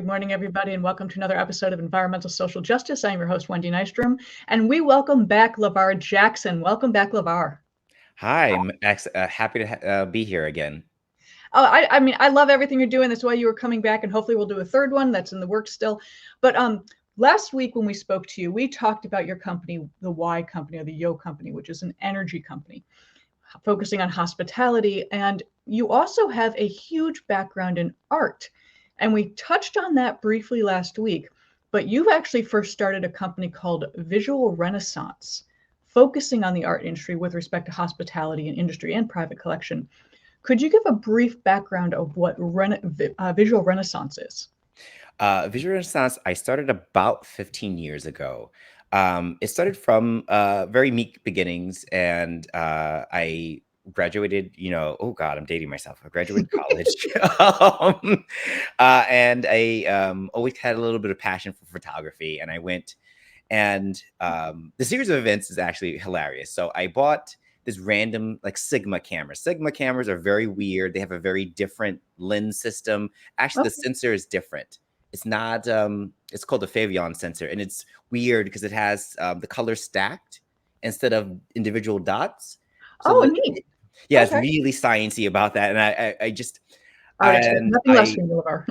Good morning, everybody, and welcome to another episode of Environmental Social Justice. I'm your host, Wendy Nystrom, and we welcome back Levar Jackson. Welcome back, Levar. Hi, I'm happy to be here again. Oh, I mean, I love everything you're doing. That's why you were coming back, and hopefully we'll do a third one that's in the works still. But last week when we spoke to you, we talked about your company, the Y Company, or the Yogh Company, which is an energy company focusing on hospitality. And you also have a huge background in art. And we touched on that briefly last week, but you've actually first started a company called Visual Renaissance, focusing on the art industry with respect to hospitality and industry and private collection. Could you give a brief background of what Visual Renaissance is? Visual Renaissance, I started about 15 years ago. It started from very meek beginnings, and I graduated, oh God, I'm dating myself. I graduated college. And I always had a little bit of passion for photography, and I went, and the series of events is actually hilarious. So I bought this random like Sigma camera. Sigma cameras are very weird. They have a very different lens system. Actually, the sensor is different. It's not, it's called the Favion sensor, and it's weird because it has the colors stacked instead of individual dots. So neat. Yeah, okay. It's really sciencey about that. And I just, nothing less from Levar.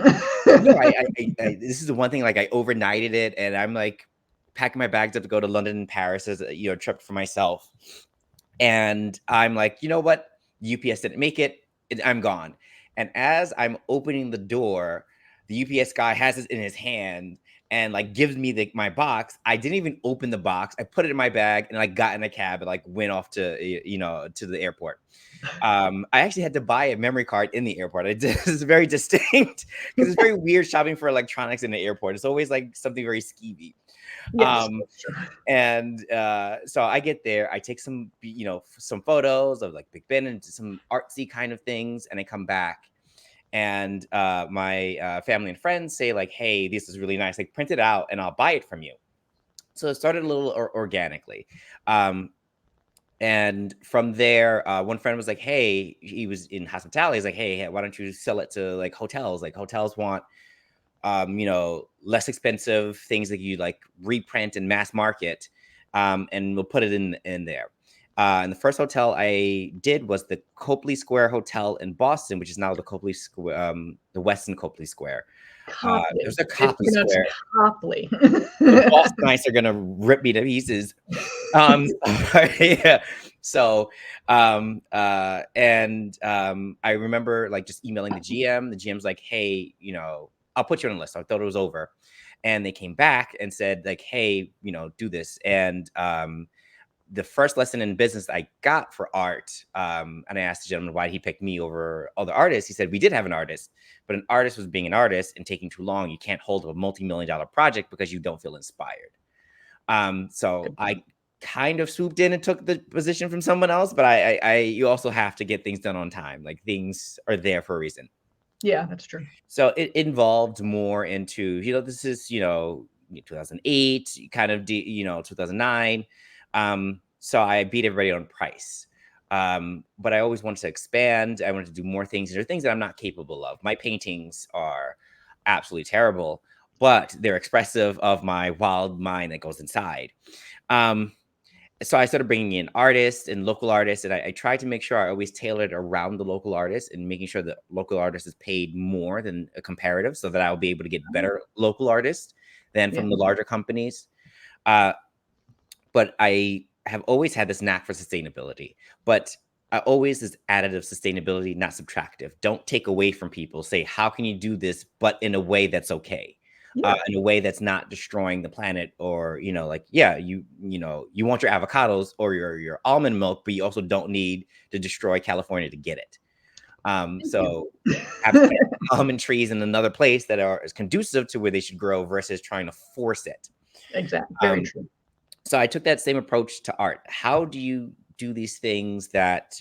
This is the one thing, like I overnighted it, and I'm like packing my bags up to go to London and Paris as a trip for myself. And I'm like, you know what? UPS didn't make it. I'm gone. And as I'm opening the door, the UPS guy has it in his hand and like gives me my box. I didn't even open the box. I put it in my bag and I got in a cab and like went off to, to the airport. I actually had to buy a memory card in the airport. This is very distinct because it's very weird shopping for electronics in the airport. It's always like something very skeevy. Yes, so I get there, I take some, some photos of like Big Ben and some artsy kind of things. And I come back and my family and friends say like, hey, this is really nice. Like print it out and I'll buy it from you. So it started a little organically. And from there, one friend was like, hey, he was in hospitality. He's like, hey, why don't you sell it to like hotels? Like hotels want, less expensive things that you like reprint and mass market, and we'll put it in there. And the first hotel I did was the Copley Square Hotel in Boston, which is now the Copley Square, the Westin Copley Square. There's a Copley Square. Copley. The Bostonites are gonna rip me to pieces. Yeah. So, I remember like just emailing the GM. The GM's like, hey, I'll put you on a list. I thought it was over. And they came back and said like, hey, do this. And the first lesson in business I got for art, and I asked the gentleman why he picked me over other artists. He said, we did have an artist, but an artist was being an artist and taking too long. You can't hold a multi-million-dollar project because you don't feel inspired. So I kind of swooped in and took the position from someone else, but you also have to get things done on time. Like things are there for a reason. Yeah, that's true. So it involved more into, this is, 2008, kind of, 2009. So I beat everybody on price. But I always wanted to expand. I wanted to do more things. There are things that I'm not capable of. My paintings are absolutely terrible, but they're expressive of my wild mind that goes inside. So I started bringing in artists and local artists, and I tried to make sure I always tailored around the local artist and making sure that local artist is paid more than a comparative so that I'll be able to get better local artists than from the larger companies. But I have always had this knack for sustainability, but I always is additive sustainability, not subtractive. Don't take away from people. Say, how can you do this, but in a way that's okay, in a way that's not destroying the planet, or you want your avocados or your almond milk, but you also don't need to destroy California to get it. So have almond trees in another place that is conducive to where they should grow versus trying to force it. Exactly, very true. So I took that same approach to art. How do you do these things that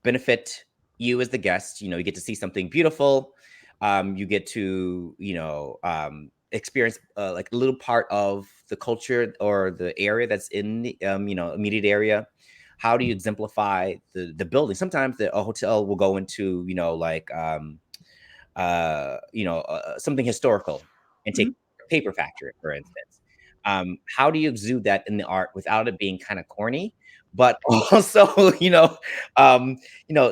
benefit you as the guest? You get to see something beautiful. You get to, experience like a little part of the culture or the area that's in the, immediate area. How do you exemplify the building? Sometimes a hotel will go into, something historical. and take Mhm. a paper factory, for instance. How do you exude that in the art without it being kind of corny, but also,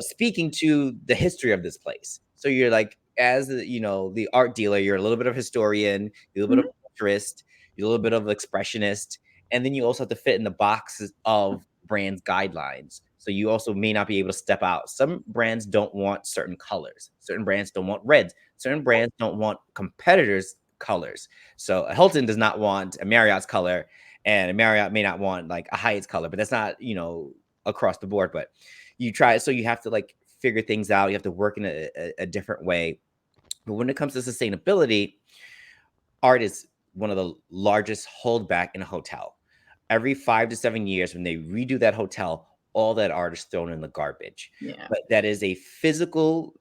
speaking to the history of this place? So you're like, as the art dealer, you're a little bit of historian, you're a little bit Mhm. of futurist, you're a little bit of expressionist, and then you also have to fit in the boxes of brands' guidelines. So you also may not be able to step out. Some brands don't want certain colors. Certain brands don't want reds. Certain brands don't want competitors' colors. So a Hilton does not want a Marriott's color, and a Marriott may not want like a Hyatt's color, but that's not, across the board. But you try, so you have to like figure things out. You have to work in a different way. But when it comes to sustainability, art is one of the largest holdback in a hotel. Every 5 to 7 years, when they redo that hotel, all that art is thrown in the garbage. Yeah. But that is a physical,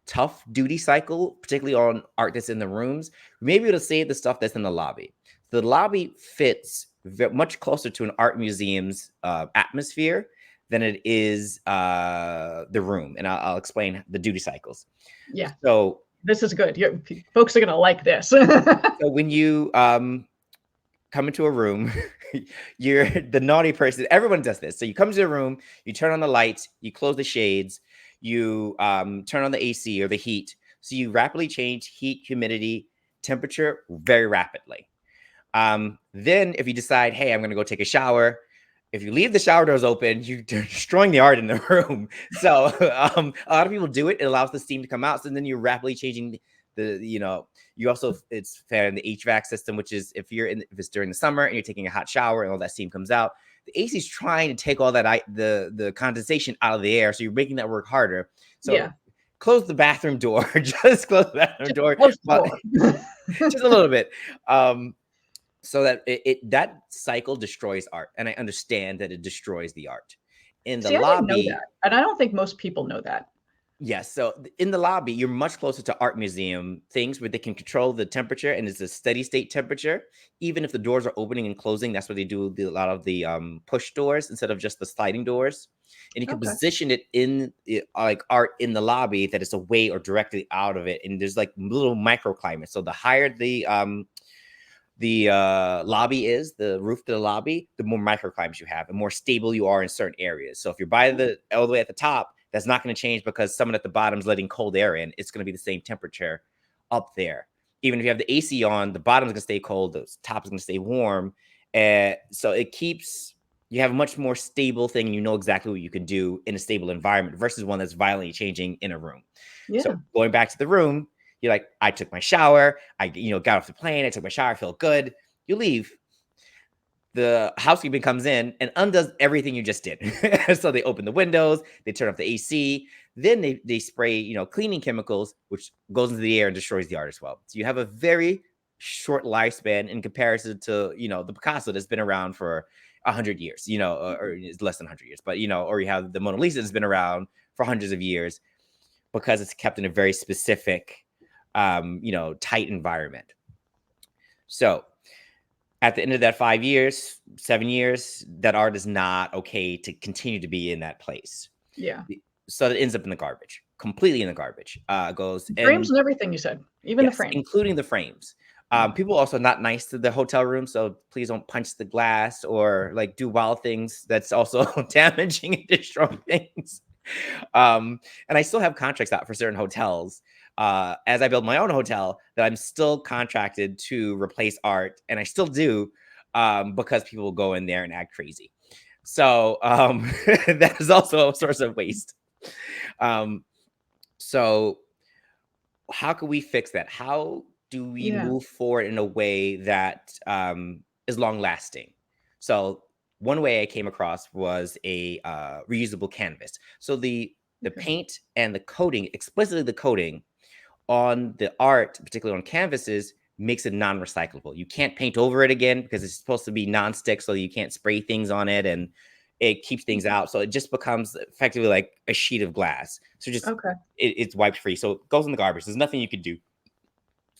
tough duty cycle, particularly on art that's in the rooms. Maybe it'll save the stuff that's in the lobby. The lobby fits much closer to an art museum's atmosphere than it is the room. And I'll explain the duty cycles. Yeah. So This is good. Folks are going to like this. so when you come into a room, you're the naughty person. Everyone does this. So you come to a room, you turn on the lights, you close the shades, you turn on the AC or the heat. So you rapidly change heat, humidity, temperature very rapidly. Then if you decide, hey, I'm going to go take a shower, if you leave the shower doors open, you're destroying the art in the room. So a lot of people do it. It allows the steam to come out. So then you're rapidly changing you also, it's fair in the HVAC system, which is if it's during the summer and you're taking a hot shower and all that steam comes out, the AC is trying to take all that the condensation out of the air. So you're making that work harder. So Yeah. close the bathroom door. Just close the bathroom door. Close the door. Just a little bit. So that that cycle destroys art. And I understand that it destroys the art. In the See, I didn't know lobby, that. And I don't think most people know that. yes. So in the lobby, you're much closer to art museum things where they can control the temperature and it's a steady state temperature. Even if the doors are opening and closing, that's where they do a lot of the push doors instead of just the sliding doors. And you can Okay. position it in like art in the lobby that it's away or directly out of it. And there's like little microclimates. So the higher the lobby is, the roof to the lobby, the more microclimates you have and more stable you are in certain areas. So if you're by the all the way at the top, that's not going to change because someone at the bottom is letting cold air in. It's going to be the same temperature up there. Even if you have the AC on, the bottom is going to stay cold, the top is going to stay warm. And so it keeps, you have a much more stable thing. You know exactly what you can do in a stable environment versus one that's violently changing in a room. Yeah. So going back to the room, you're like, I took my shower. I got off the plane. I took my shower. I feel good. You leave. The housekeeping comes in and undoes everything you just did. So they open the windows, they turn off the AC, then they spray, cleaning chemicals, which goes into the air and destroys the art as well. So you have a very short lifespan in comparison to, the Picasso that's been around for 100 years, or it's less than 100 years, but, or you have the Mona Lisa that's been around for hundreds of years because it's kept in a very specific, tight environment. So at the end of that 5 years, 7 years, that art is not okay to continue to be in that place. Yeah. So it ends up in the garbage, completely in the garbage. Goes Frames and everything you said, even the yes, frames. including the frames. People also not nice to the hotel room, so please don't punch the glass or like do wild things. That's also damaging and destroying things. And I still have contracts out for certain hotels. As I build my own hotel, that I'm still contracted to replace art, and I still do because people will go in there and act crazy. So that is also a source of waste. So how can we fix that? How do we move forward in a way that is long lasting? So one way I came across was a reusable canvas. So the paint and the coating, explicitly the coating on the art, particularly on canvases, makes it non-recyclable. You can't paint over it again because it's supposed to be non-stick, so you can't spray things on it and it keeps things out. So it just becomes effectively like a sheet of glass. So just it's wiped free. So it goes in the garbage. There's nothing you could do.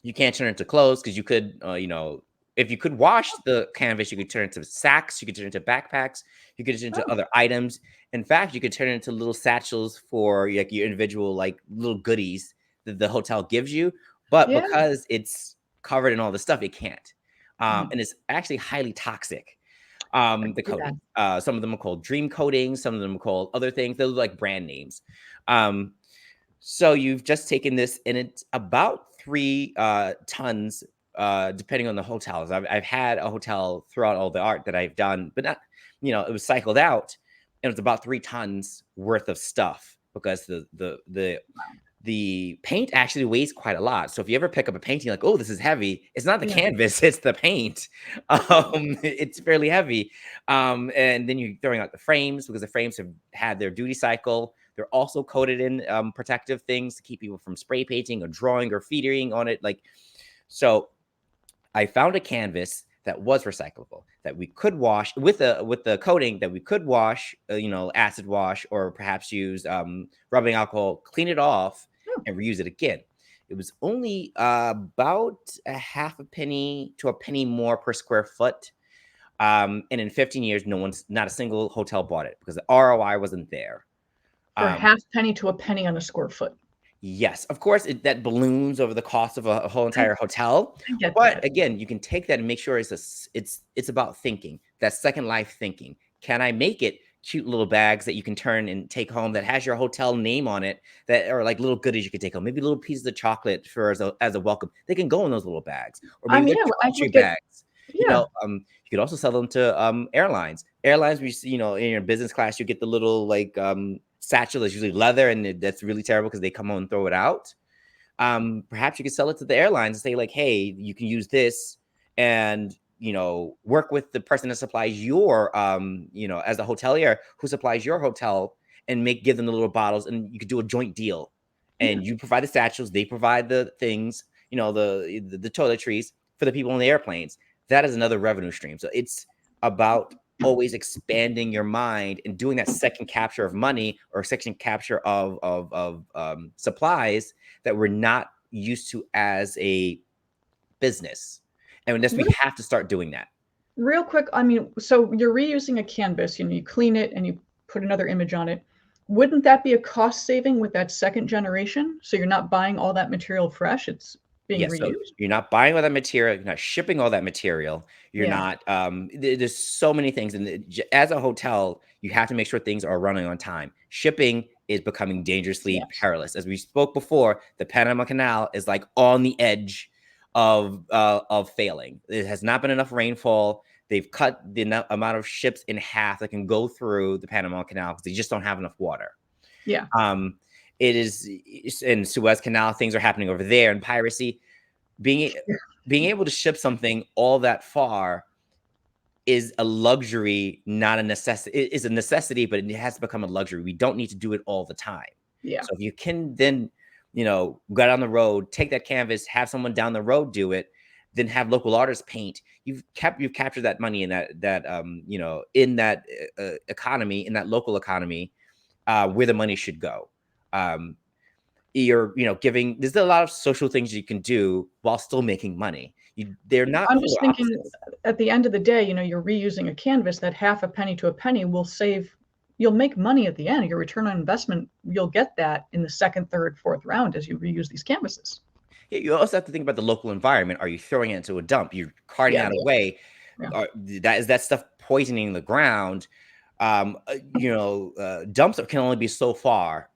You can't turn it into clothes because you could, if you could wash the canvas, you could turn it into sacks, you could turn it into backpacks, you could turn it into other items. In fact, you could turn it into little satchels for like your individual like little goodies that the hotel gives you. But because it's covered in all this stuff, it can't. And it's actually highly toxic. The coating. Some of them are called dream coatings. Some of them are called other things. Those are like brand names. So you've just taken this, and it's about 3 tons, depending on the hotels. I've had a hotel throughout all the art that I've done, but not, it was cycled out, and it was about 3 tons worth of stuff, because the paint actually weighs quite a lot. So if you ever pick up a painting like, oh, this is heavy, it's not the canvas, it's the paint. It's fairly heavy. And then you're throwing out the frames, because the frames have had their duty cycle. They're also coated in protective things to keep people from spray painting or drawing or feeding on it. So I found a canvas that was recyclable, that we could wash with the coating, that we could wash, acid wash, or perhaps use rubbing alcohol, clean it off, and reuse it again. It was only about a half a penny to a penny more per square foot. And in 15 years, not a single hotel bought it, because the ROI wasn't there. For a half penny to a penny on a square foot. Yes, of course, that balloons over the cost of a whole entire hotel. But that. Again, you can take that and make sure it's about thinking, that second life thinking. Can I make it cute little bags that you can turn and take home, that has your hotel name on it, that are like little goodies you can take home, maybe little pieces of chocolate as a welcome. They can go in those little bags, or maybe toiletry bags. You could also sell them to airlines. Airlines, in your business class, you get the little satchel that's usually leather, and that's really terrible because they come home and throw it out. Perhaps you could sell it to the airlines and say, like, hey, you can use this, and work with the person that supplies your as a hotelier who supplies your hotel, and give them the little bottles, and you could do a joint deal, and you provide the satchels, they provide the things, the toiletries for the people on the airplanes. That is another revenue stream. So it's about always expanding your mind and doing that second capture of money, or second capture of supplies that we're not used to as a business. And we have to start doing that. Real quick, so you're reusing a canvas, you clean it and you put another image on it. Wouldn't that be a cost saving with that second generation? So you're not buying all that material fresh, it's being reused. So you're not buying all that material, you're not shipping all that material, you're not there's so many things. And as a hotel, you have to make sure things are running on time. Shipping is becoming dangerously perilous. As we spoke before, the Panama Canal is like on the edge of failing. It has not been enough rainfall. They've cut the amount of ships in half that can go through the Panama Canal, because they just don't have enough water. It is in Suez Canal, things are happening over there, and piracy. Being able to ship something all that far is a luxury, not a necessity. It is a necessity, but it has to become a luxury. We don't need to do it all the time. So if you can then, go down the road, take that canvas, have someone down the road do it, then have local artists paint. You've captured that money in that in that economy, in that local economy, where the money should go. You're giving. There's a lot of social things you can do while still making money. They're not. I'm just thinking, at the end of the day, you're reusing a canvas. That half a penny to a penny will save. You'll make money at the end. Your return on investment, you'll get that in the second, third, fourth round as you reuse these canvases. You also have to think about the local environment. Are you throwing it into a dump? You're carting that away. That stuff poisoning the ground. Dumps can only be so far.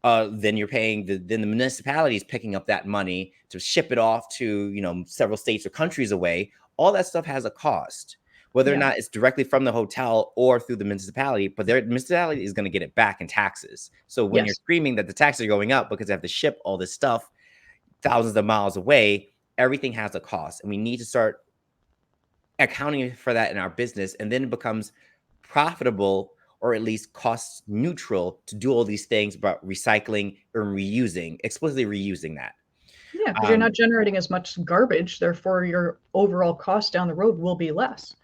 Then you're paying then the municipality is picking up that money to ship it off to several states or countries away. All that stuff has a cost, whether or not it's directly from the hotel or through the municipality. But their municipality is going to get it back in taxes. So when you're screaming that the taxes are going up because they have to ship all this stuff thousands of miles away, everything has a cost, and we need to start accounting for that in our business, and then it becomes profitable, or at least cost neutral, to do all these things about recycling or reusing, explicitly reusing that. Yeah, because you're not generating as much garbage, therefore your overall cost down the road will be less.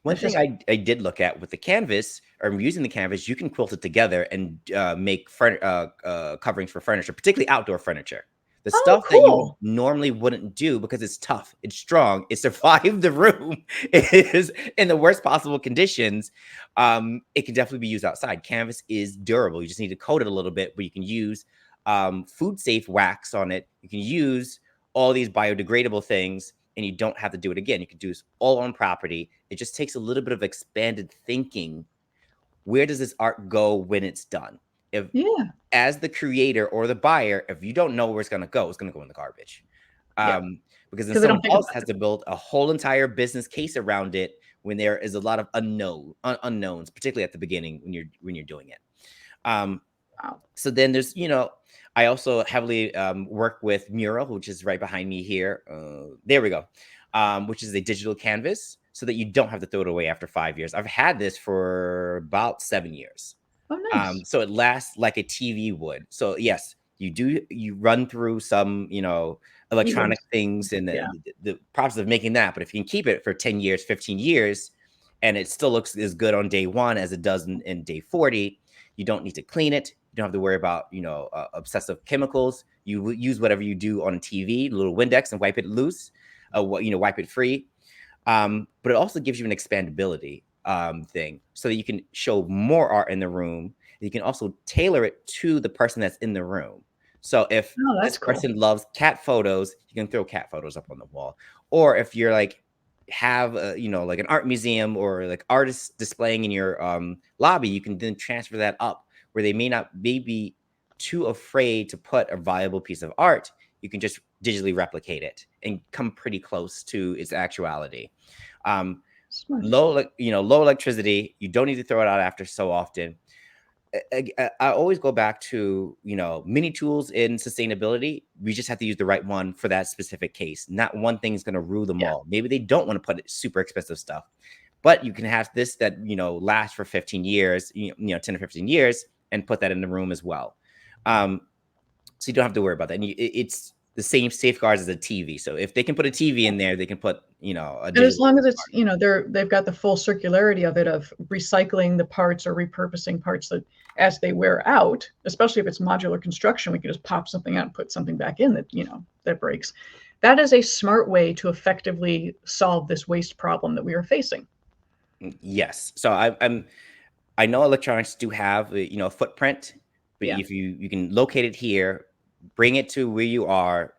One thing I did look at with the canvas, or using the canvas, you can quilt it together and make coverings for furniture, particularly outdoor furniture. The stuff that you normally wouldn't do because it's tough, it's strong, it survived the room, it is in the worst possible conditions. It can definitely be used outside. Canvas is durable. You just need to coat it a little bit, but you can use food safe wax on it. You can use all these biodegradable things and you don't have to do it again. You can do this all on property. It just takes a little bit of expanded thinking. Where does this art go when it's done? If as the creator or the buyer, if you don't know where it's going to go in the garbage. Because then someone else has to build a whole entire business case around it when there is a lot of unknowns, particularly at the beginning when you're doing it. So then there's, I also heavily work with Mural, which is right behind me here. There we go. Which is a digital canvas, so that you don't have to throw it away after 5 years. I've had this for about 7 years. Oh, nice. So it lasts like a TV would. So yes, you run through some, electronic things and the process of making that. But if you can keep it for 10 years, 15 years, and it still looks as good on day 1 as it does in day 40, you don't need to clean it. You don't have to worry about, obsessive chemicals. You use whatever you do on TV, a little Windex, and wipe it loose, wipe it free. But it also gives you an expandability thing, so that you can show more art in the room. You can also tailor it to the person that's in the room. So if this person loves cat photos, you can throw cat photos up on the wall. Or if you're have like an art museum or like artists displaying in your lobby, you can then transfer that up where they may be too afraid to put a viable piece of art. You can just digitally replicate it and come pretty close to its actuality. Low electricity. You don't need to throw it out after so often. I always go back to, mini tools in sustainability. We just have to use the right one for that specific case. Not one thing is going to rule them all. Maybe they don't want to put super expensive stuff, but you can have this that, lasts for 15 years, 10 or 15 years, and put that in the room as well. So you don't have to worry about that. And it's the same safeguards as a TV. So if they can put a TV in there, they can put, and as long as it's, they've got the full circularity of it, of recycling the parts or repurposing parts that as they wear out, especially if it's modular construction, we can just pop something out and put something back in that, that breaks. That is a smart way to effectively solve this waste problem that we are facing. Yes. So I know electronics do have, a footprint, but if you can locate it here, bring it to where you are.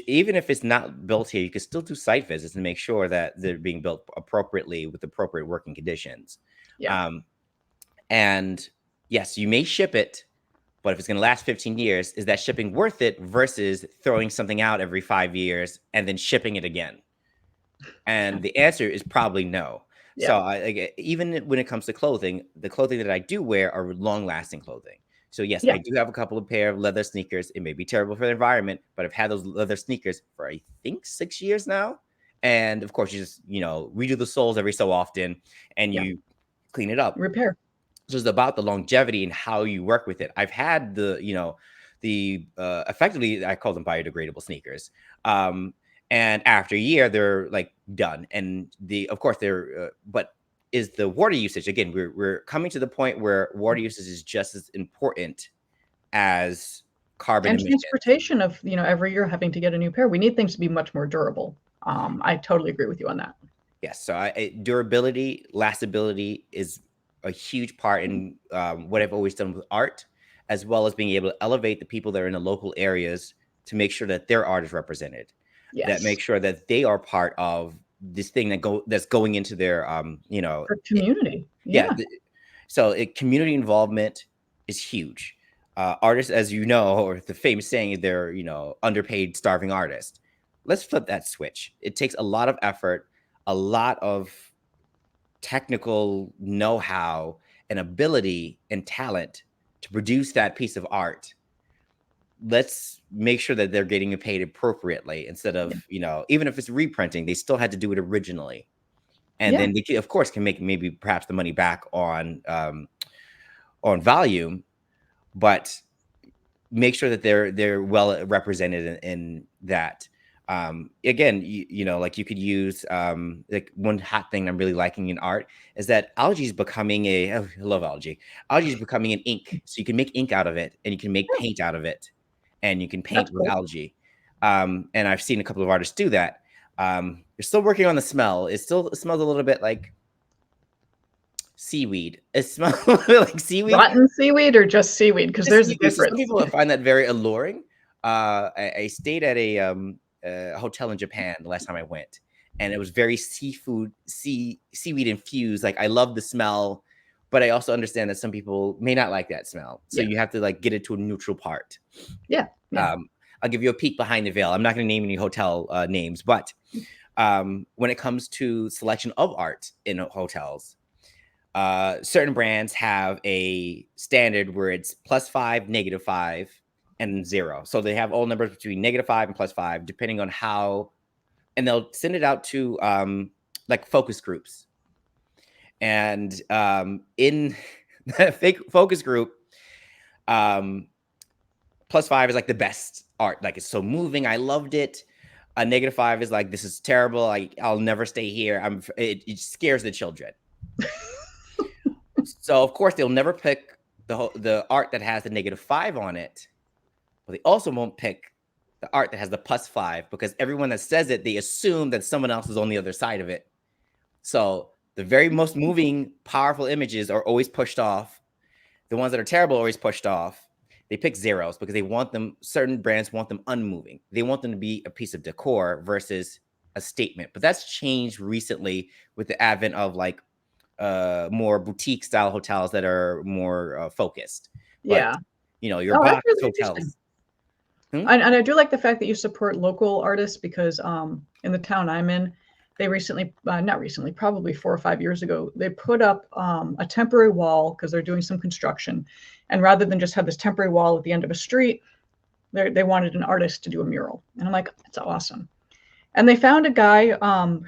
Even if it's not built here, you can still do site visits and make sure that they're being built appropriately with appropriate working conditions. And yes, you may ship it, but if it's going to last 15 years, is that shipping worth it versus throwing something out every 5 years and then shipping it again? And the answer is probably no. So even when it comes to clothing, the clothing that I do wear are long-lasting clothing. So yes, I do have a couple of pair of leather sneakers. It may be terrible for the environment, but I've had those leather sneakers for, I think, 6 years now. And of course, you just, redo the soles every so often, and you clean it up. Repair. So it's about the longevity and how you work with it. I've had effectively, I call them biodegradable sneakers. And after a year, they're done. And of course, they're, but is the water usage. Again, we're coming to the point where water usage is just as important as carbon and emissions. Transportation of, every year having to get a new pair. We need things to be much more durable. I totally agree with you on that. Yes. So durability, lastability is a huge part in what I've always done with art, as well as being able to elevate the people that are in the local areas to make sure that their art is represented. That make sure that they are part of this thing that's going into their for community. So community involvement is huge. Artists, as you know, or the famous saying is they're underpaid, starving artists. Let's flip that switch. It takes a lot of effort, a lot of technical know-how and ability and talent to produce that piece of art. Let's make sure that they're getting paid appropriately instead of, even if it's reprinting, they still had to do it originally. And then they, of course, can make maybe perhaps the money back on volume, but make sure that they're well represented in that. Again, you could use one hot thing I'm really liking in art is that algae is becoming I love algae. Algae is becoming an ink. So you can make ink out of it, and you can make paint out of it. And you can paint with algae. And I've seen a couple of artists do that. They're still working on the smell. It smells a little bit like seaweed. It smells a little bit like seaweed. Rotten seaweed or just seaweed? Because there's a difference. Some people find that very alluring. I stayed at a a hotel in Japan the last time I went, and it was very seaweed infused. Like I love the smell, but I also understand that some people may not like that smell. So you have to like get it to a neutral part. Yeah. I'll give you a peek behind the veil. I'm not going to name any hotel names, but when it comes to selection of art in hotels, certain brands have a standard where it's +5, -5, and 0. So they have all numbers between -5 and +5, depending on how, and they'll send it out to like focus groups. And in the fake focus group, +5 is like the best art. Like it's so moving. I loved it. A -5 is like, this is terrible. I'll never stay here. It scares the children. So of course they'll never pick the art that has the -5 on it, but they also won't pick the art that has the +5, because everyone that says it, they assume that someone else is on the other side of it. So the very most moving, powerful images are always pushed off. The ones that are terrible are always pushed off. They pick zeros because they want them, certain brands want them unmoving. They want them to be a piece of decor versus a statement. But that's changed recently with the advent of like more boutique style hotels that are more focused. But, you know, your box really hotels. And I do like the fact that you support local artists, because in the town I'm in, they recently, not recently, probably 4 or 5 years ago, they put up a temporary wall because they're doing some construction. And rather than just have this temporary wall at the end of a street, they wanted an artist to do a mural. And I'm like, that's awesome. And they found a guy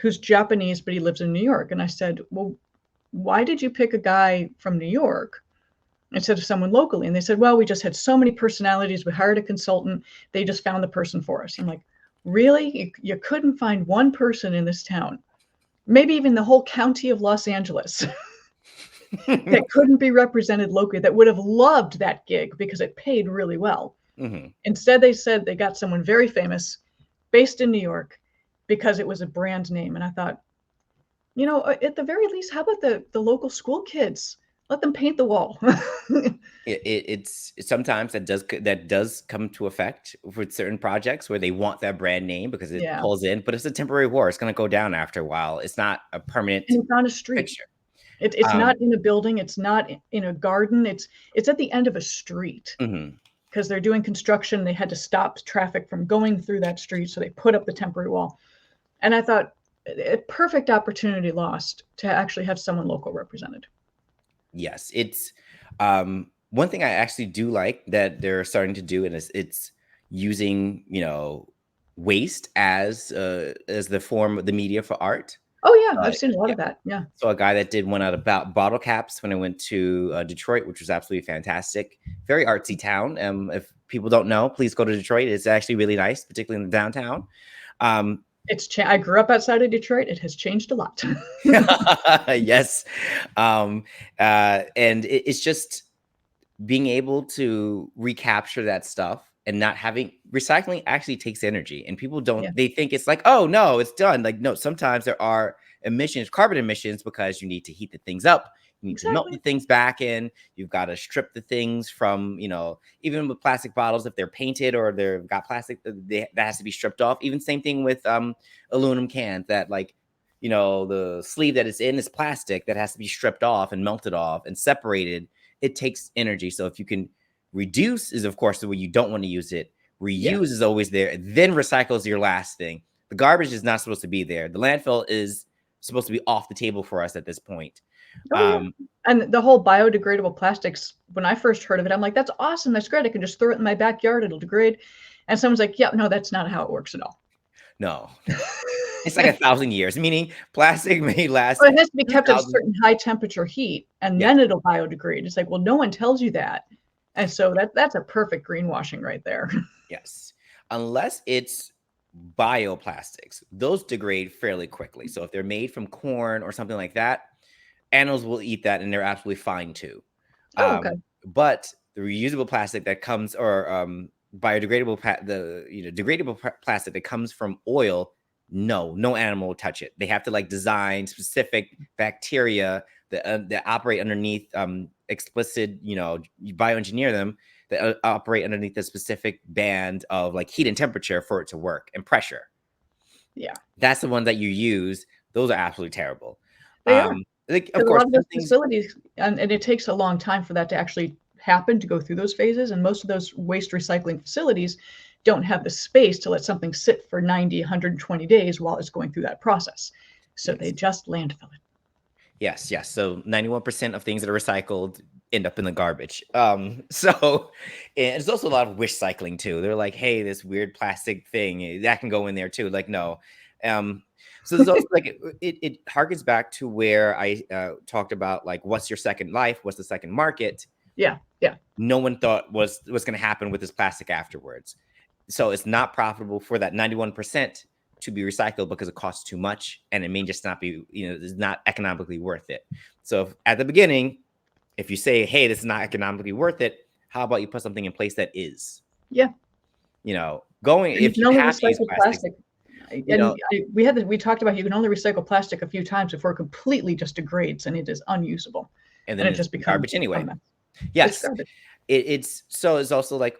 who's Japanese, but he lives in New York. And I said, well, why did you pick a guy from New York instead of someone locally? And they said, well, we just had so many personalities. We hired a consultant. They just found the person for us. I'm like, really? You couldn't find one person in this town, maybe even the whole county of Los Angeles, that couldn't be represented locally, that would have loved that gig because it paid really well. Instead, they said they got someone very famous based in New York because it was a brand name. And I thought, you know, at the very least, how about the local school kids? Let them paint the wall. It's sometimes that does come to effect with certain projects where they want that brand name because it pulls in, but it's a temporary war. It's going to go down after a while. It's not a permanent. And it's on a street. Picture. It's not in a building. It's not in a garden. It's at the end of a street because they're doing construction. They had to stop traffic from going through that street, so they put up the temporary wall. And I thought, a perfect opportunity lost to actually have someone local represented. Yes, it's one thing I actually do like that they're starting to do, and it's using, you know, waste as the form of the media for art. Oh yeah, I've seen a lot of that. Yeah. So a guy that did one out about bottle caps when I went to Detroit, which was absolutely fantastic. Very artsy town. If people don't know, please go to Detroit. It's actually really nice, particularly in the downtown. I grew up outside of Detroit. It has changed a lot. Yes. And it's just being able to recapture that stuff and not having recycling actually takes energy, and people don't, they think it's like, oh no, it's done. Like, no, sometimes there are emissions, carbon emissions, because you need to heat the things up. You need to melt the things back in. You've got to strip the things from, you know, even with plastic bottles, if they're painted or they've got plastic, that has to be stripped off. Even same thing with aluminum cans, that, like, you know, the sleeve that it's in is plastic that has to be stripped off and melted off and separated. It takes energy. So if you can reduce is, of course, the way you don't want to use it. Reuse is always there. Then recycle is your last thing. The garbage is not supposed to be there. The landfill is supposed to be off the table for us at this point. And the whole biodegradable plastics, when I first heard of it, I'm like, that's awesome. That's great. I can just throw it in my backyard. It'll degrade. And someone's like, yeah, no, that's not how it works at all. No. It's like 1,000 years, meaning plastic may last. Well, it has to be kept at a certain high temperature heat, and then it'll biodegrade. It's like, well, no one tells you that. And so that's a perfect greenwashing right there. Yes. Unless it's bioplastics, those degrade fairly quickly. So if they're made from corn or something like that, animals will eat that and they're absolutely fine too. Okay. But the reusable plastic that comes, or biodegradable, degradable plastic that comes from oil, no animal will touch it. They have to like design specific bacteria that operate underneath explicit, you know, you bioengineer them, that operate underneath a specific band of like heat and temperature for it to work, and pressure. Yeah. That's the one that you use. Those are absolutely terrible. They are. Like, of Because a course, lot of some those things. facilities, and it takes a long time for that to actually happen, to go through those phases. And most of those waste recycling facilities don't have the space to let something sit for 90, 120 days while it's going through that process. So Yes. they just landfill it. Yes, yes. So 91% of things that are recycled end up in the garbage. So and there's also a lot of wish cycling too. They're like, hey, this weird plastic thing that can go in there too. Like, no. So there's also like it harkens back to where I talked about like, what's your second life? What's the second market? Yeah, yeah. No one thought was going to happen with this plastic afterwards. So it's not profitable for that 91% to be recycled because it costs too much, and it may just not be, it's not economically worth it. So at the beginning, if you say, hey, this is not economically worth it, how about you put something in place that is? Yeah. Going, and if you have to use plastic. We talked about, you can only recycle plastic a few times before it completely just degrades and it is unusable. And then it just becomes garbage anyway. a mess. Yes. It's also like,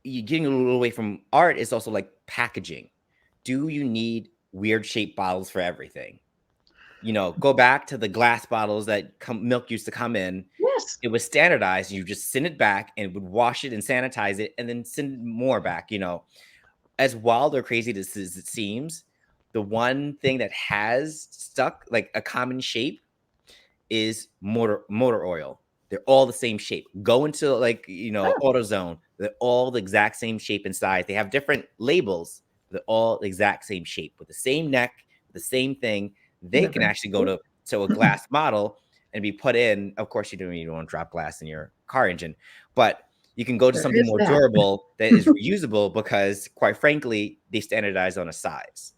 you're getting a little away from art. Is also like packaging. Do you need weird shaped bottles for everything? Go back to the glass bottles that milk used to come in. Yes. It was standardized. You just send it back and would wash it and sanitize it and then send more back. As wild or crazy as it seems, the one thing that has stuck like a common shape is motor oil. They're all the same shape. Go into like, AutoZone. They're all the exact same shape and size. They have different labels. They're all the exact same shape with the same neck, the same thing. They can actually go to a glass model and be put in. Of course, you don't want to drop glass in your car engine, but you can go to something more durable that is reusable, because quite frankly, they standardize on a size.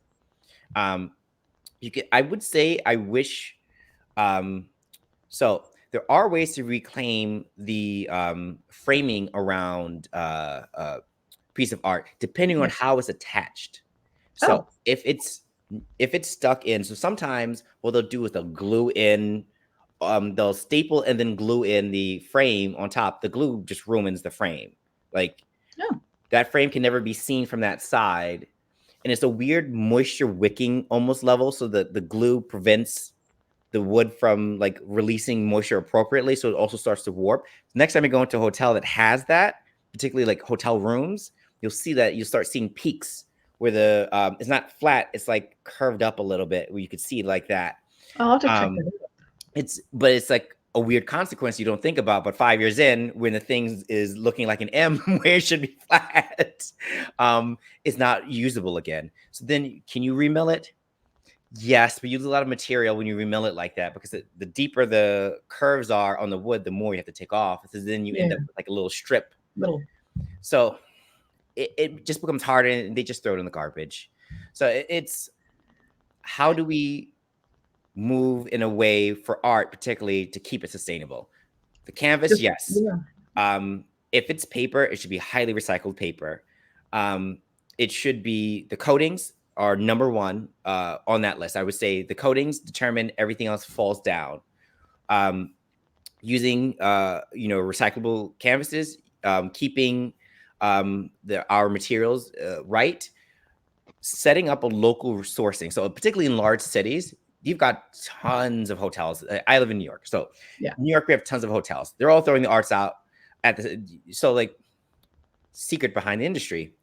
I would say, I wish, so there are ways to reclaim the framing around a piece of art, depending on how it's attached. So if it's stuck in, so sometimes what they'll do is they'll glue in, they'll staple and then glue in the frame on top. The glue just ruins the frame. Like, that frame can never be seen from that side. And it's a weird moisture wicking almost level. So the glue prevents the wood from like releasing moisture appropriately. So it also starts to warp. Next time you go into a hotel that has that, particularly like hotel rooms, you'll see that you'll start seeing peaks where the it's not flat, it's like curved up a little bit, where you could see like that. I'll have to check that out. It's like a weird consequence you don't think about, but 5 years in, when the thing is looking like an M where it should be flat, it's not usable again. So then can you remill it? Yes, but you lose a lot of material when you remill it like that, because the deeper the curves are on the wood, the more you have to take off. So then you end up with like a little strip. So it just becomes harder, and they just throw it in the garbage. So it's, how do we move in a way for art, particularly to keep it sustainable? The canvas, yes. If it's paper, it should be highly recycled paper. It should be, the coatings are number one on that list. I would say the coatings determine everything else falls down. Using recyclable canvases, keeping our materials right, setting up a local sourcing. So particularly in large cities, you've got tons of hotels. I live in New York, so New York, we have tons of hotels. They're all throwing the arts out at so like, secret behind the industry,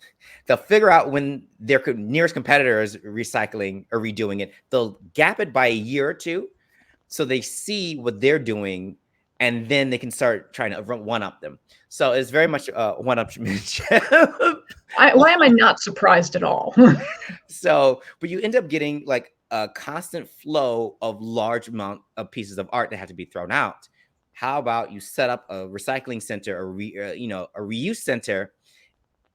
they'll figure out when their nearest competitor is recycling or redoing it. They'll gap it by a year or two, so they see what they're doing, and then they can start trying to one up them. So it's very much one upmanship. Why am I not surprised at all? So, but you end up getting like a constant flow of large amount of pieces of art that have to be thrown out. How about you set up a recycling center, or a reuse center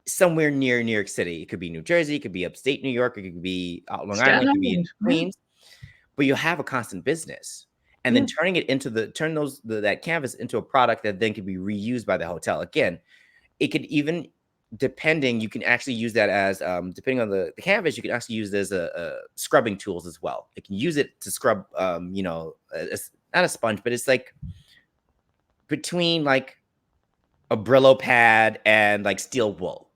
somewhere near New York City? It could be New Jersey, it could be upstate New York, it could be out Long Island, it could be in Queens. But you have a constant business, and then turning it into that canvas into a product that then can be reused by the hotel. Again, it could even, depending, you can actually use that as depending on the canvas, you can actually use it as a scrubbing tools as well. You can use it to scrub it's not a sponge, but it's like between like a Brillo pad and like steel wool.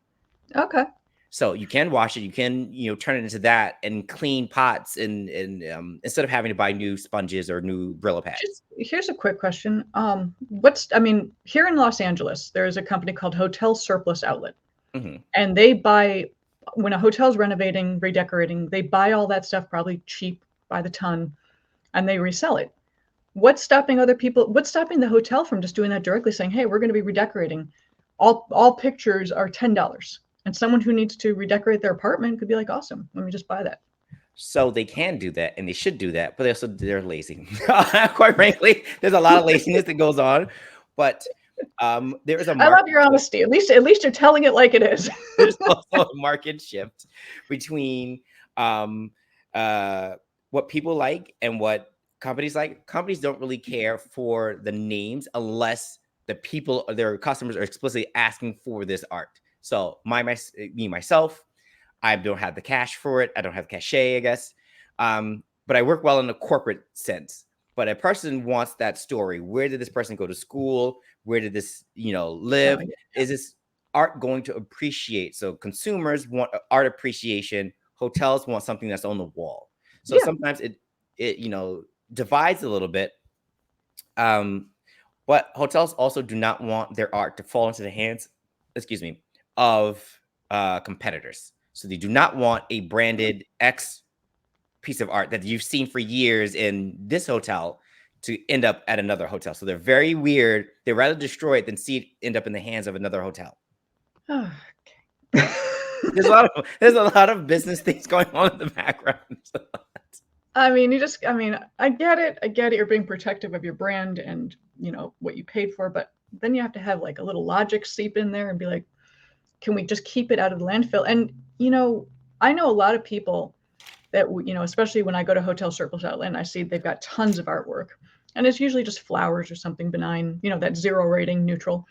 Okay. So you can wash it. You can, turn it into that and clean pots and instead of having to buy new sponges or new Brillo pads. Here's a quick question. Here in Los Angeles, there is a company called Hotel Surplus Outlet. Mm-hmm. And they buy, when a hotel's renovating, redecorating, they buy all that stuff probably cheap by the ton and they resell it. What's stopping the hotel from just doing that directly, saying, hey, we're going to be redecorating. All pictures are $10. And someone who needs to redecorate their apartment could be like, awesome, let me just buy that. So they can do that and they should do that, but they're lazy. Quite frankly, there's a lot of laziness that goes on. But there is a I love your honesty. At least you're telling it like it is. There's also a market shift between what people like and what companies like. Companies don't really care for the names unless the people, their customers, are explicitly asking for this art. So myself, I don't have the cash for it. I don't have cachet, I guess. But I work well in the corporate sense. But a person wants that story. Where did this person go to school? Where did this, live? Oh, yeah. Is this art going to appreciate? So consumers want art appreciation. Hotels want something that's on the wall. So sometimes it divides a little bit. But hotels also do not want their art to fall into the hands, of competitors. So they do not want a branded X piece of art that you've seen for years in this hotel to end up at another hotel. So they're very weird. They'd rather destroy it than see it end up in the hands of another hotel. Oh, okay. There's a lot of business things going on in the background. I get it. I get it. You're being protective of your brand and what you paid for, but then you have to have like a little logic seep in there and be like, can we just keep it out of the landfill? And I know a lot of people that especially when I go to Hotel Surplus Outlet and I see they've got tons of artwork, and it's usually just flowers or something benign, that 0 rating, neutral.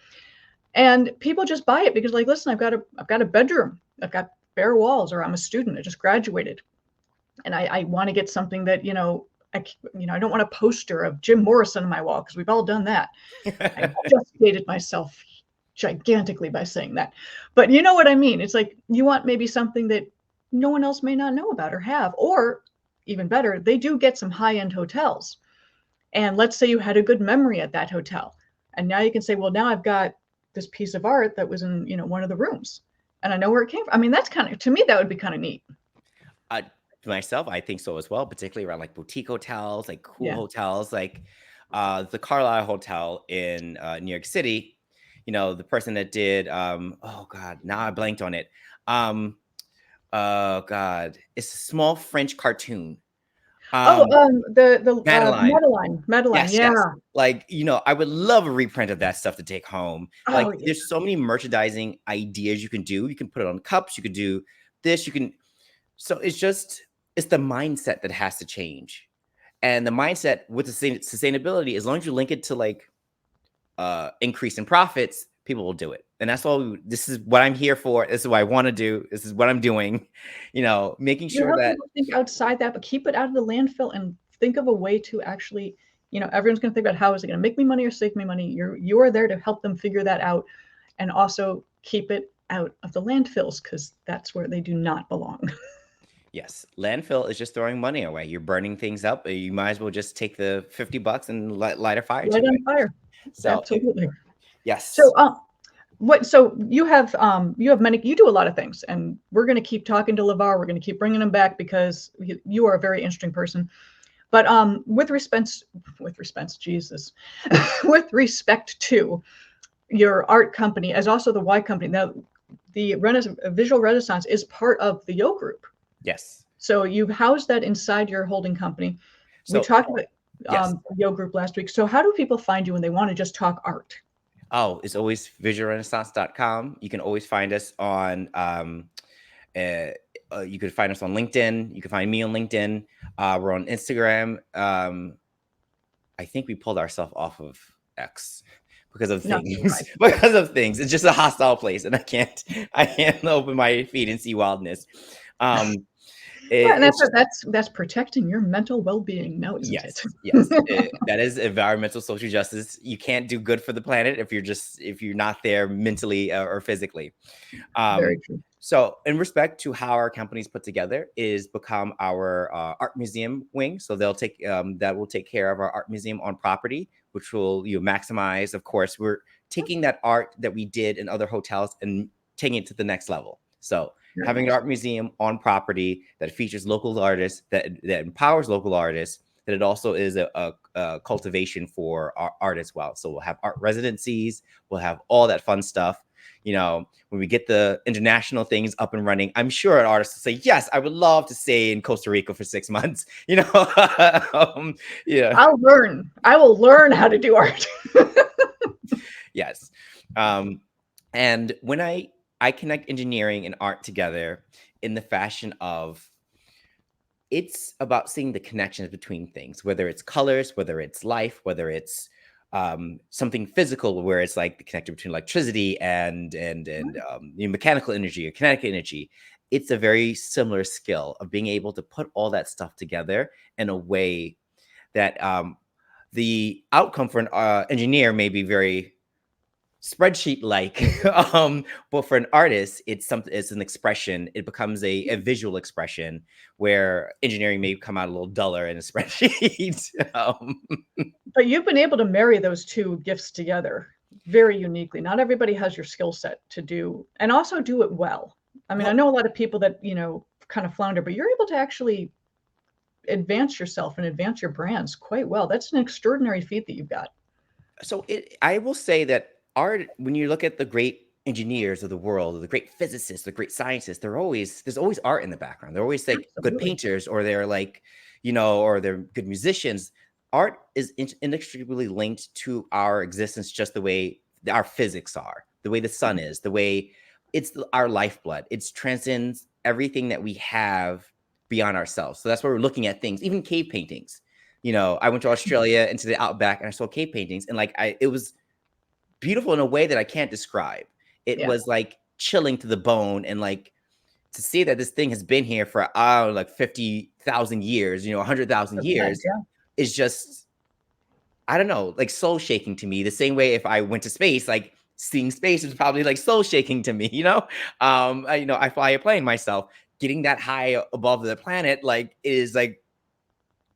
And people just buy it because, like, listen, I've got a bedroom, I've got bare walls, or I'm a student, I just graduated, and I want to get something that I don't want a poster of Jim Morrison on my wall because we've all done that. I just dated myself gigantically by saying that, but you know what I mean. It's like you want maybe something that no one else may not know about or have, or even better, they do get some high-end hotels. And let's say you had a good memory at that hotel, and now you can say, well, now I've got this piece of art that was in one of the rooms, and I know where it came from. That's to me, that would be kind of neat. Myself, I think so as well, particularly around like boutique hotels, like cool hotels, like the Carlisle Hotel in New York City. The person that did oh god, now I blanked on it. Oh god, it's a small French cartoon. The Madeline. Yes. Like, I would love a reprint of that stuff to take home. There's so many merchandising ideas you can do. You can put it on cups. You could do this. So it's the mindset that has to change. And the mindset with the sustainability, as long as you link it to like increase in profits, people will do it. And that's all. This is what I'm here for. This is what I want to do. This is what I'm doing. Making sure that think outside that, but keep it out of the landfill and think of a way to actually, everyone's going to think about how is it going to make me money or save me money. You are there to help them figure that out, and also keep it out of the landfills because that's where they do not belong. Yes, landfill is just throwing money away. You're burning things up. You might as well just take the $50 and light a fire. Light on fire. So absolutely. Yes. So you have many, you do a lot of things, and we're going to keep talking to Levar. We're going to keep bringing him back because you are a very interesting person. But with respect to your art company, as also the Y company, now the Visual Renaissance is part of the Yogh Group. Yes. So you've housed that inside your holding company. We talked about Yogh Group last week. So how do people find you when they want to just talk art? Oh, it's always visualrenaissance.com. You can always find us on you could find us on LinkedIn. You can find me on LinkedIn. We're on Instagram. I think we pulled ourselves off of X because of things. Because of things. It's just a hostile place, and I can't open my feed and see wildness. Yeah, and It's just that's protecting your mental well-being now, isn't it? yes, yes. That is environmental social justice. You can't do good for the planet if you're not there mentally or physically. Very Um, true. so in respect to how our company's put together is become our art museum wing. So they'll take that will take care of our art museum on property, which will maximize. Of course, we're taking that art that we did in other hotels and taking it to the next level. So Very having an nice. art museum on property that features local artists, that empowers local artists, that it also is a cultivation for our art as well. So we'll have art residencies, we'll have all that fun stuff. When we get the international things up and running, I'm sure an artist will say, yes, I would love to stay in Costa Rica for 6 months. Yeah. I'll learn. I will learn how to do art. Yes. And when I connect engineering and art together in the fashion of, it's about seeing the connections between things, whether it's colors, whether it's life, whether it's something physical, where it's like the connection between electricity and mechanical energy or kinetic energy. It's a very similar skill of being able to put all that stuff together in a way that the outcome for an engineer may be very spreadsheet like but for an artist it's an expression. It becomes a visual expression, where engineering may come out a little duller in a spreadsheet. But you've been able to marry those two gifts together very uniquely. Not everybody has your skill set to do, and also do it well. I mean, I know a lot of people that, kind of flounder, but you're able to actually advance yourself and advance your brands quite well. That's an extraordinary feat that you've got. So I will say that art, when you look at the great engineers of the world, or the great physicists, the great scientists, there's always art in the background. They're always like good Absolutely. painters, or they're like, or they're good musicians. Art is inextricably linked to our existence, just the way our physics are, the way the sun is, the way it's our lifeblood. It transcends everything that we have beyond ourselves. So that's why we're looking at things, even cave paintings. I went to Australia into the outback and I saw cave paintings, and it was beautiful in a way that I can't describe. It Yeah. was like chilling to the bone, and like to see that this thing has been here for like 50,000 years, 100,000 years Yeah. is just, I don't know, like soul shaking to me. The same way if I went to space, like seeing space is probably like soul shaking to me. I fly a plane myself. Getting that high above the planet, like, is like,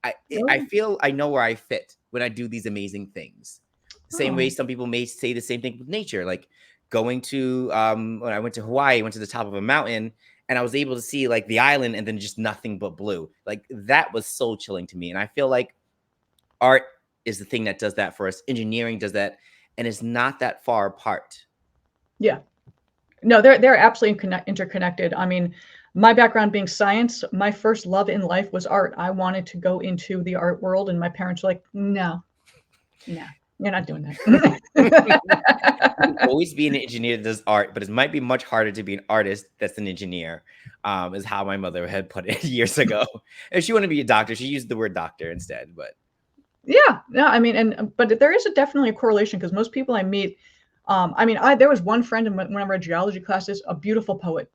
I feel I know where I fit when I do these amazing things. The same way some people may say the same thing with nature, like going to when I went to Hawaii, went to the top of a mountain, and I was able to see like the island and then just nothing but blue. Like that was soul chilling to me. And I feel like art is the thing that does that for us. Engineering does that, and it's not that far apart. Yeah. No, they're absolutely interconnected. I mean, my background being science, my first love in life was art. I wanted to go into the art world, and my parents were like, no, you're not doing that. Always be an engineer that does art, but it might be much harder to be an artist that's an engineer, is how my mother had put it years ago. If she wanted to be a doctor, she used the word doctor instead. But Yeah, no, I mean, but there is definitely a correlation, because most people I meet, there was one friend in one of our geology classes, a beautiful poet.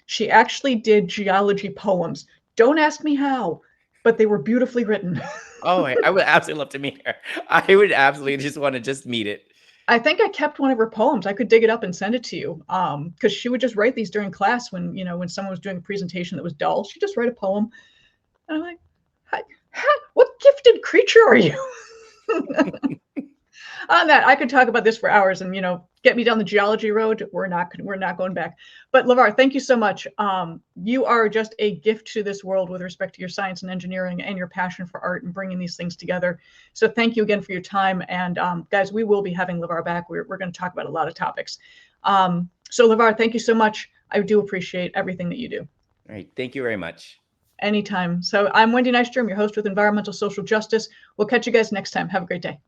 She actually did geology poems. Don't ask me how, but they were beautifully written. oh, I would absolutely love to meet her. I would absolutely just want to just meet it. I think I kept one of her poems. I could dig it up and send it to you. Because she would just write these during class when, when someone was doing a presentation that was dull, she'd just write a poem. And I'm like, what gifted creature are you? On that, I could talk about this for hours, and get me down the geology road. We're not going back. But Levar, thank you so much. You are just a gift to this world with respect to your science and engineering and your passion for art and bringing these things together. So thank you again for your time. And guys, we will be having Levar back. We're going to talk about a lot of topics. So Levar, thank you so much. I do appreciate everything that you do. All right, thank you very much. Anytime. So I'm Wendy Nystrom, your host with Environmental Social Justice. We'll catch you guys next time. Have a great day.